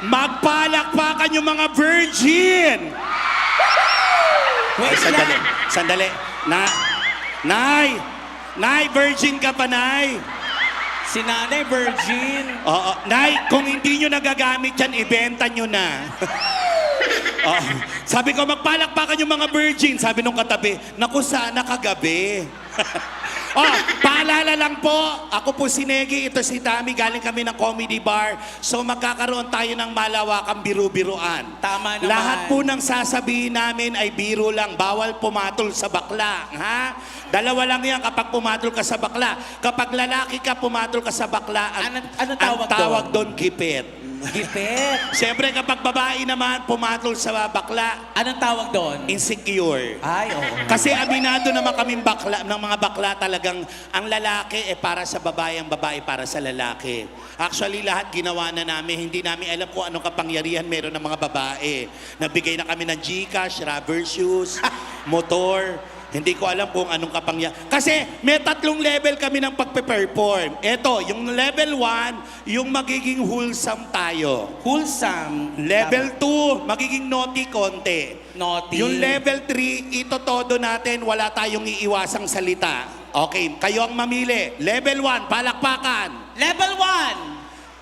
Magpalakpakan yung mga virgin! Wait Sandali, lang. sandali. Nay, virgin ka pa, Nay. Si Nanay Virgin. Oo, Nay, kung hindi nyo nagagamit yan, ibenta nyo na. Oo. Sabi ko, magpalakpakan yung mga virgin. Sabi nung katabi, naku, sana kagabi. Paalala lang po, ako po si Negi, ito si Tami, galing kami ng comedy bar. So magkakaroon tayo ng malawakang biru-biruan. Tama naman. Lahat po ng sasabihin namin ay biro lang, bawal pumatol sa bakla. Ha? Dalawa lang yan kapag pumatol ka sa bakla. Kapag lalaki ka, pumatol ka sa bakla, Ano ang tawag doon, gipit. Gipit. Siyempre kapag babae naman, pumatol sa bakla, Anong tawag doon? insecure. Ay, oo. Kasi aminado naman kaming bakla, ng mga bakla talagang ang lalaki para sa babae, ang babae para sa lalaki. Actually, lahat ginawa na namin. Hindi namin alam kung anong kapangyarihan meron ng mga babae. Nagbigay na kami ng Gcash, rubber shoes, motor. Hindi ko alam kung anong kapangyarihan. Kasi may 3 level kami ng pagpe-perform. Ito, yung level 1, yung magiging wholesome tayo. Wholesome. Level 2, magiging naughty konti. Naughty. Yung level 3, ito todo natin, wala tayong iiwasang salita. Okay, kayo ang mamili. Level 1, palakpakan. Level 1.